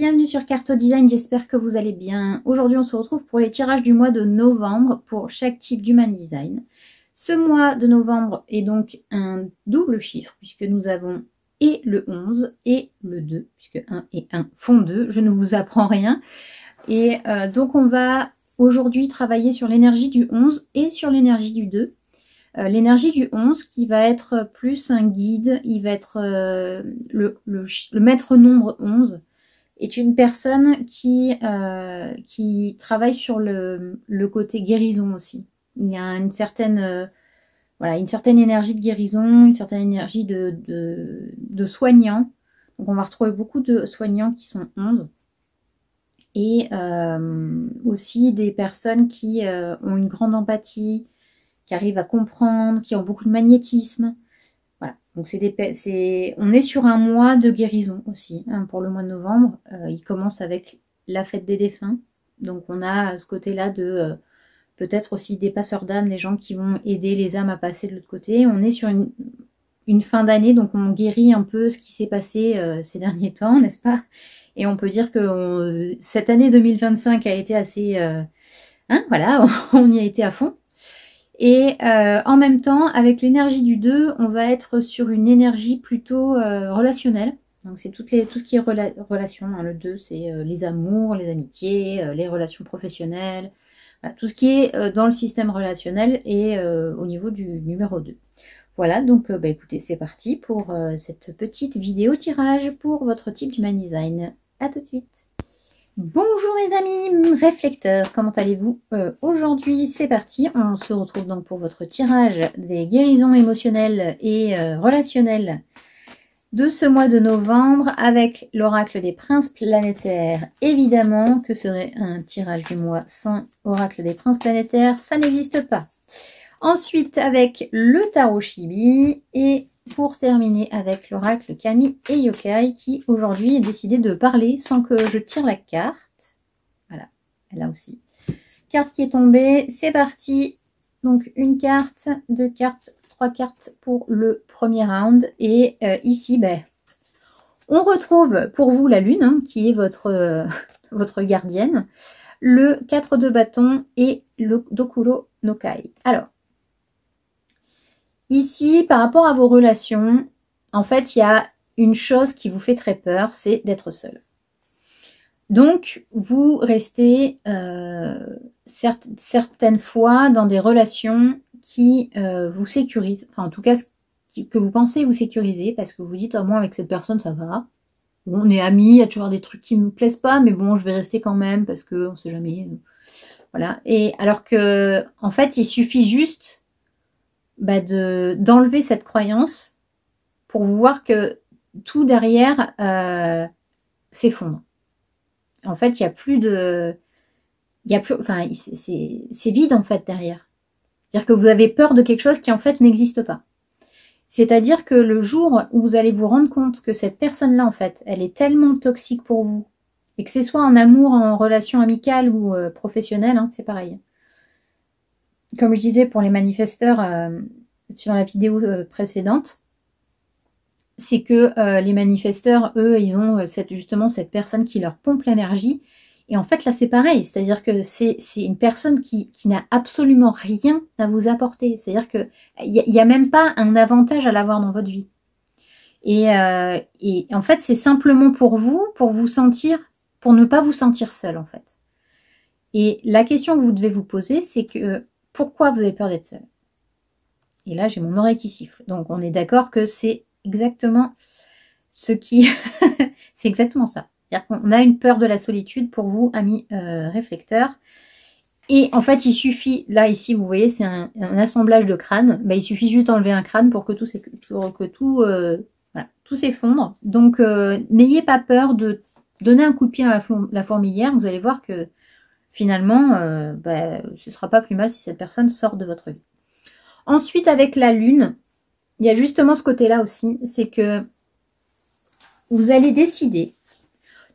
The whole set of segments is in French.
bienvenue sur Carto Design, j'espère que vous allez bien. Aujourd'hui on se retrouve pour les tirages du mois de novembre pour chaque type d'Human Design. Ce mois de novembre est donc un double chiffre puisque nous avons et le 11 et le 2, puisque 1 et 1 font 2, je ne vous apprends rien. Et donc on va aujourd'hui travailler sur l'énergie du 11 et sur l'énergie du 2. L'énergie du 11 qui va être plus un guide, il va être le maître nombre 11, est une personne qui travaille sur le côté guérison aussi. Il y a une certaine, voilà, une certaine énergie de guérison, une certaine énergie de soignant. Donc on va retrouver beaucoup de soignants qui sont 11. Et aussi des personnes qui ont une grande empathie, qui arrivent à comprendre, qui ont beaucoup de magnétisme. Voilà, donc on est sur un mois de guérison aussi, hein, pour le mois de novembre. Il commence avec la fête des défunts. Donc on a ce côté-là de peut-être aussi des passeurs d'âmes, des gens qui vont aider les âmes à passer de l'autre côté. On est sur une fin d'année, donc on guérit un peu ce qui s'est passé ces derniers temps, n'est-ce pas? Et on peut dire que cette année 2025 a été assez... hein, voilà, on y a été à fond. Et en même temps, avec l'énergie du 2, on va être sur une énergie plutôt relationnelle. Donc c'est tout ce qui est relation. Hein. Le 2, c'est les amours, les amitiés, les relations professionnelles. Voilà, tout ce qui est dans le système relationnel et au niveau du numéro 2. Voilà, donc écoutez, c'est parti pour cette petite vidéo tirage pour votre type d'Human Design. À tout de suite. Bonjour mes amis réflecteurs, comment allez-vous? Aujourd'hui c'est parti, on se retrouve donc pour votre tirage des guérisons émotionnelles et relationnelles de ce mois de novembre avec l'oracle des princes planétaires. Évidemment que serait un tirage du mois sans oracle des princes planétaires, ça n'existe pas. Ensuite avec le tarot Chibi et pour terminer avec l'oracle Kami et Yokai qui aujourd'hui a décidé de parler sans que je tire la carte. Voilà, là aussi. Carte qui est tombée, c'est parti. Donc une carte, deux cartes, trois cartes pour le premier round. Et ici, on retrouve pour vous la lune hein, qui est votre gardienne, le 4 de bâton et le Dokuro no Kai. Alors, ici, par rapport à vos relations, en fait, il y a une chose qui vous fait très peur, c'est d'être seul. Donc, vous restez certaines fois dans des relations qui vous sécurisent, enfin en tout cas, que vous pensez vous sécuriser, parce que vous dites, oh, moi avec cette personne, ça va. Bon, on est amis, il y a toujours des trucs qui ne me plaisent pas, mais bon, je vais rester quand même, parce qu'on ne sait jamais. Voilà. Et alors que, en fait, il suffit juste d'enlever cette croyance pour voir que tout derrière s'effondre. En fait, il n'y a plus de... enfin, c'est vide en fait derrière. C'est-à-dire que vous avez peur de quelque chose qui en fait n'existe pas. C'est-à-dire que le jour où vous allez vous rendre compte que cette personne-là, en fait, elle est tellement toxique pour vous, et que c'est soit en amour, en relation amicale ou professionnelle, hein, c'est pareil. Comme je disais pour les manifesteurs sur la vidéo précédente, c'est que les manifesteurs, eux, ils ont justement cette personne qui leur pompe l'énergie. Et en fait, là, c'est pareil. C'est-à-dire que c'est une personne qui n'a absolument rien à vous apporter. C'est-à-dire qu'il n'y a même pas un avantage à l'avoir dans votre vie. Et en fait, c'est simplement pour vous sentir, pour ne pas vous sentir seul, en fait. Et la question que vous devez vous poser, c'est que pourquoi vous avez peur d'être seul? Et là, j'ai mon oreille qui siffle. Donc, on est d'accord que c'est exactement ce qui... c'est exactement ça. C'est-à-dire qu'on a une peur de la solitude pour vous, amis réflecteurs. Et en fait, il suffit... Là, ici, vous voyez, c'est un assemblage de crânes. Il suffit juste d'enlever un crâne pour que tout s'effondre. Donc, n'ayez pas peur de donner un coup de pied à la fourmilière. Vous allez voir que finalement, ce ne sera pas plus mal si cette personne sort de votre vie. Ensuite, avec la lune, il y a justement ce côté-là aussi, c'est que vous allez décider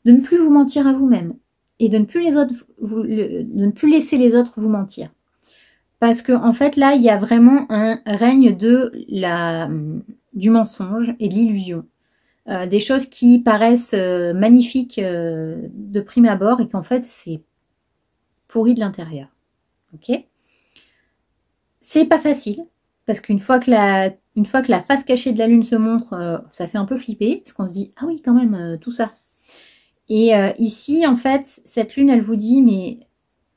de ne plus vous mentir à vous-même et de ne plus laisser les autres vous mentir. Parce que en fait, là, il y a vraiment un règne du mensonge et de l'illusion. des choses qui paraissent magnifiques de prime abord et qu'en fait, c'est pourri de l'intérieur. Ok? C'est pas facile, parce qu'une fois que la face cachée de la lune se montre, ça fait un peu flipper, parce qu'on se dit, ah oui, quand même, tout ça. Et ici, en fait, cette lune, elle vous dit, mais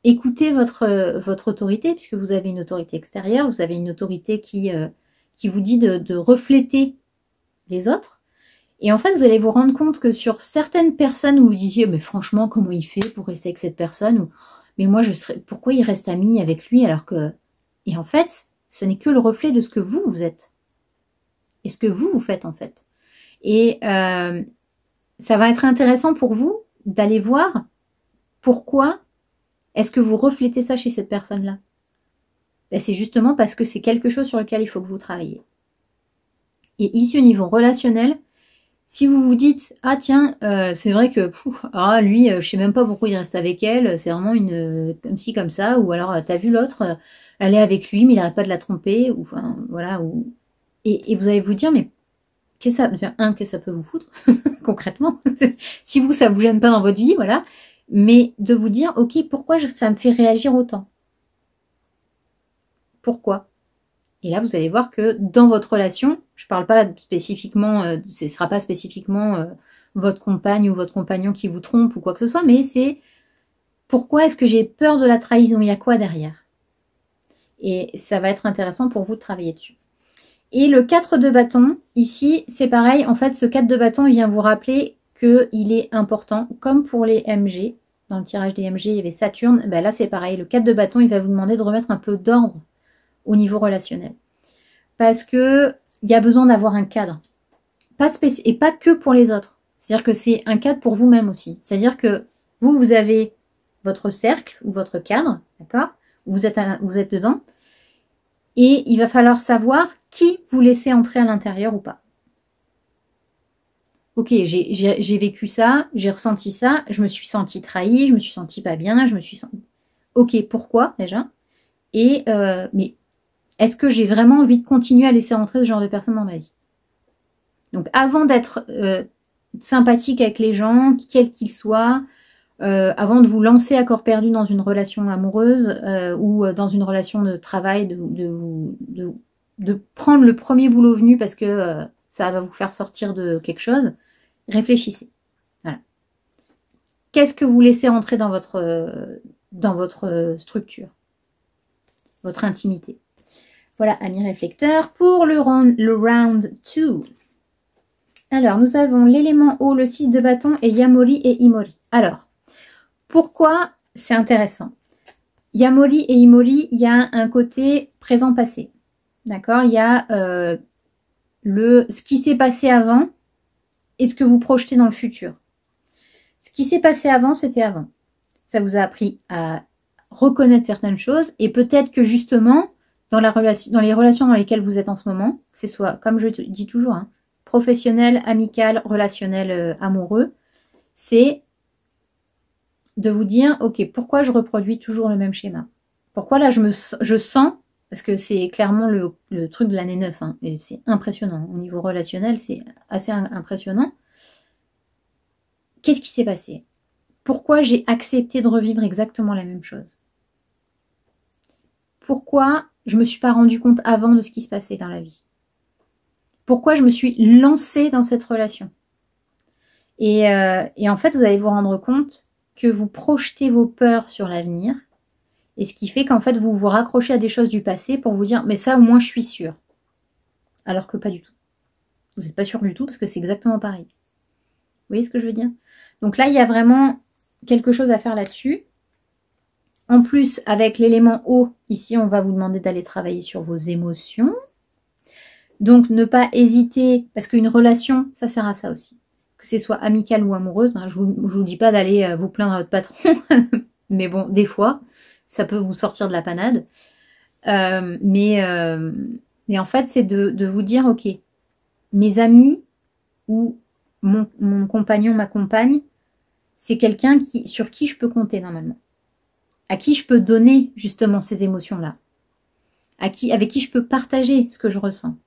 écoutez votre autorité, puisque vous avez une autorité extérieure, vous avez une autorité qui vous dit de refléter les autres. Et en fait, vous allez vous rendre compte que sur certaines personnes où vous disiez, mais franchement, comment il fait pour rester avec cette personne, ou mais moi, pourquoi il reste ami avec lui alors que... Et en fait, ce n'est que le reflet de ce que vous êtes. Et ce que vous faites, en fait. Et ça va être intéressant pour vous d'aller voir pourquoi est-ce que vous reflétez ça chez cette personne-là. Ben, c'est justement parce que c'est quelque chose sur lequel il faut que vous travaillez. Et ici, au niveau relationnel, si vous vous dites, ah tiens, c'est vrai que lui, je sais même pas pourquoi il reste avec elle, c'est vraiment une comme ci, comme ça, ou alors t'as vu l'autre, elle est avec lui, mais il n'arrête pas de la tromper, ou enfin voilà, et vous allez vous dire, mais qu'est-ce que ça peut vous foutre, concrètement, si vous, ça vous gêne pas dans votre vie, voilà, mais de vous dire, ok, pourquoi ça me fait réagir autant? Pourquoi? Et là, vous allez voir que dans votre relation, je ne parle pas spécifiquement, ce ne sera pas spécifiquement votre compagne ou votre compagnon qui vous trompe ou quoi que ce soit, mais c'est pourquoi est-ce que j'ai peur de la trahison? Il y a quoi derrière? Et ça va être intéressant pour vous de travailler dessus. Et le 4 de bâton, ici, c'est pareil. En fait, ce 4 de bâton, il vient vous rappeler qu'il est important, comme pour les MG. Dans le tirage des MG, il y avait Saturne. Ben là, c'est pareil. Le 4 de bâton, il va vous demander de remettre un peu d'ordre au niveau relationnel. Parce que il y a besoin d'avoir un cadre. Et pas que pour les autres. C'est-à-dire que c'est un cadre pour vous-même aussi. C'est-à-dire que vous avez votre cercle ou votre cadre, d'accord? Vous êtes dedans. Et il va falloir savoir qui vous laissez entrer à l'intérieur ou pas. Ok, j'ai vécu ça, j'ai ressenti ça, je me suis sentie trahie, je me suis sentie pas bien, je me suis sentie... Ok, pourquoi déjà? Et mais est-ce que j'ai vraiment envie de continuer à laisser entrer ce genre de personnes dans ma vie? Donc avant d'être sympathique avec les gens, quels qu'ils soient, avant de vous lancer à corps perdu dans une relation amoureuse ou dans une relation de travail, de prendre le premier boulot venu parce que ça va vous faire sortir de quelque chose, réfléchissez. Voilà. Qu'est-ce que vous laissez entrer dans votre structure, votre intimité? Voilà, amis réflecteurs, pour le round 2. Alors, nous avons l'élément eau, le 6 de bâton et Yamori et Imori. Alors, pourquoi c'est intéressant? Yamori et Imori, il y a un côté présent-passé. D'accord? Il y a ce qui s'est passé avant et ce que vous projetez dans le futur. Ce qui s'est passé avant, c'était avant. Ça vous a appris à reconnaître certaines choses et peut-être que justement, dans les relations dans lesquelles vous êtes en ce moment, que ce soit, comme je dis toujours, hein, professionnel, amical, relationnel, amoureux, c'est de vous dire, ok, pourquoi je reproduis toujours le même schéma? Pourquoi là, je sens, parce que c'est clairement le truc de l'année 9, hein, et c'est impressionnant. Au niveau relationnel, c'est assez impressionnant. Qu'est-ce qui s'est passé? Pourquoi j'ai accepté de revivre exactement la même chose? Pourquoi je ne me suis pas rendu compte avant de ce qui se passait dans la vie? Pourquoi je me suis lancée dans cette relation? Et en fait, vous allez vous rendre compte que vous projetez vos peurs sur l'avenir. Et ce qui fait qu'en fait, vous vous raccrochez à des choses du passé pour vous dire, mais ça, au moins, je suis sûre. Alors que pas du tout. Vous n'êtes pas sûr du tout parce que c'est exactement pareil. Vous voyez ce que je veux dire? Donc là, il y a vraiment quelque chose à faire là-dessus. En plus, avec l'élément eau, ici, on va vous demander d'aller travailler sur vos émotions. Donc, ne pas hésiter, parce qu'une relation, ça sert à ça aussi. Que ce soit amicale ou amoureuse, hein, je vous dis pas d'aller vous plaindre à votre patron, mais bon, des fois, ça peut vous sortir de la panade. Mais en fait, c'est de vous dire, ok, mes amis ou mon compagnon, ma compagne, c'est quelqu'un sur qui je peux compter normalement. À qui je peux donner justement ces émotions-là. Avec qui je peux partager ce que je ressens.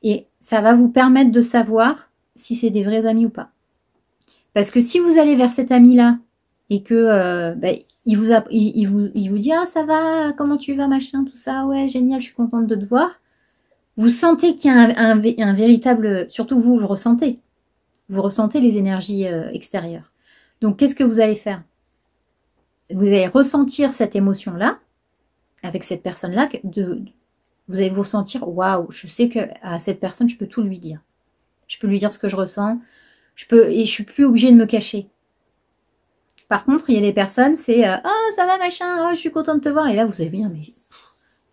Et ça va vous permettre de savoir si c'est des vrais amis ou pas. Parce que si vous allez vers cet ami-là et que il vous dit « Ah, ça va, comment tu vas, machin, tout ça, ouais, génial, je suis contente de te voir », vous sentez qu'il y a un véritable... Surtout vous le ressentez. Vous ressentez les énergies extérieures. Donc, qu'est-ce que vous allez faire? Vous allez ressentir cette émotion-là, avec cette personne-là, vous allez vous ressentir « Waouh, je sais qu'à cette personne, je peux tout lui dire. Je peux lui dire ce que je ressens. Et je suis plus obligée de me cacher. » Par contre, il y a des personnes, c'est « Ah, ça va, machin, oh, je suis contente de te voir. » Et là, vous allez dire « Mais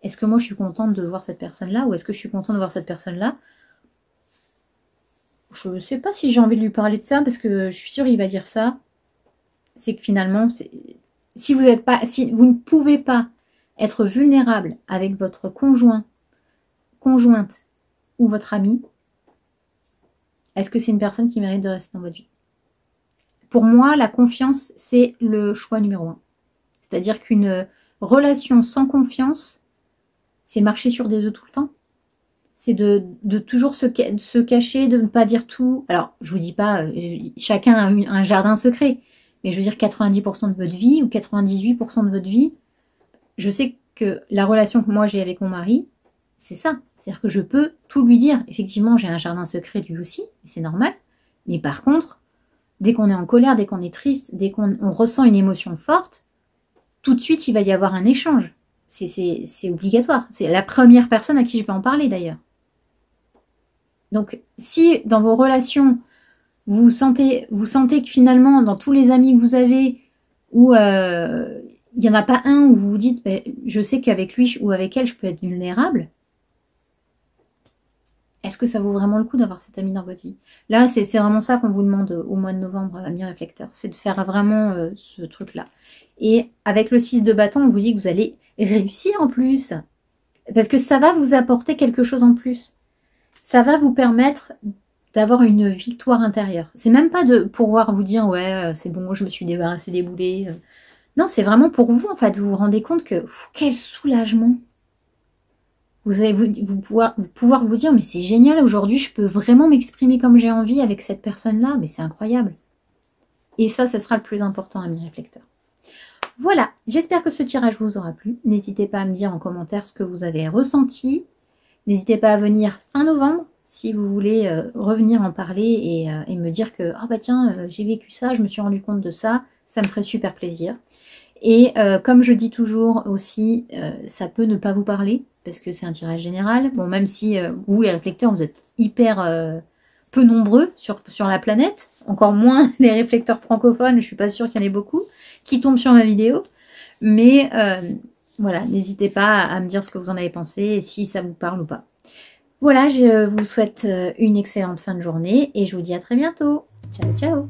est-ce que moi, je suis contente de voir cette personne-là ou est-ce que je suis contente de voir cette personne-là » Je ne sais pas si j'ai envie de lui parler de ça parce que je suis sûre qu'il va dire ça. C'est que finalement, si vous ne pouvez pas être vulnérable avec votre conjoint, conjointe ou votre ami, est-ce que c'est une personne qui mérite de rester dans votre vie? Pour moi, la confiance, c'est le choix numéro 1. C'est-à-dire qu'une relation sans confiance, c'est marcher sur des œufs tout le temps. C'est de toujours se cacher, de ne pas dire tout. Alors, je vous dis pas, chacun a un jardin secret. Mais je veux dire 90% de votre vie ou 98% de votre vie. Je sais que la relation que moi j'ai avec mon mari, c'est ça. C'est-à-dire que je peux tout lui dire. Effectivement, j'ai un jardin secret lui aussi, et c'est normal. Mais par contre, dès qu'on est en colère, dès qu'on est triste, dès qu'on ressent une émotion forte, tout de suite, il va y avoir un échange. C'est obligatoire. C'est la première personne à qui je vais en parler d'ailleurs. Donc, si dans vos relations, vous sentez que finalement, dans tous les amis que vous avez, où il n'y en a pas un où vous vous dites ben, « je sais qu'avec lui ou avec elle, je peux être vulnérable », est-ce que ça vaut vraiment le coup d'avoir cet ami dans votre vie? Là, c'est vraiment ça qu'on vous demande au mois de novembre, amis réflecteurs. C'est de faire vraiment ce truc-là. Et avec le 6 de bâton, on vous dit que vous allez réussir en plus. Parce que ça va vous apporter quelque chose en plus. Ça va vous permettre d'avoir une victoire intérieure. C'est même pas de pouvoir vous dire « ouais, c'est bon, je me suis débarrassée des boulets ». Non, c'est vraiment pour vous, en fait. Vous vous rendez compte que quel soulagement. Vous allez pouvoir vous dire, mais c'est génial, aujourd'hui, je peux vraiment m'exprimer comme j'ai envie avec cette personne-là, mais c'est incroyable. Et ça, ce sera le plus important, amis réflecteurs. Voilà, j'espère que ce tirage vous aura plu. N'hésitez pas à me dire en commentaire ce que vous avez ressenti. N'hésitez pas à venir fin novembre, si vous voulez revenir en parler et me dire que, ah bah tiens, j'ai vécu ça, je me suis rendu compte de ça, ça me ferait super plaisir. Et comme je dis toujours aussi, ça peut ne pas vous parler, parce que c'est un tirage général. Bon, même si vous, les réflecteurs, vous êtes hyper peu nombreux sur la planète, encore moins des réflecteurs francophones, je suis pas sûre qu'il y en ait beaucoup, qui tombent sur ma vidéo. Mais voilà, n'hésitez pas à me dire ce que vous en avez pensé, et si ça vous parle ou pas. Voilà, je vous souhaite une excellente fin de journée, et je vous dis à très bientôt. Ciao, ciao!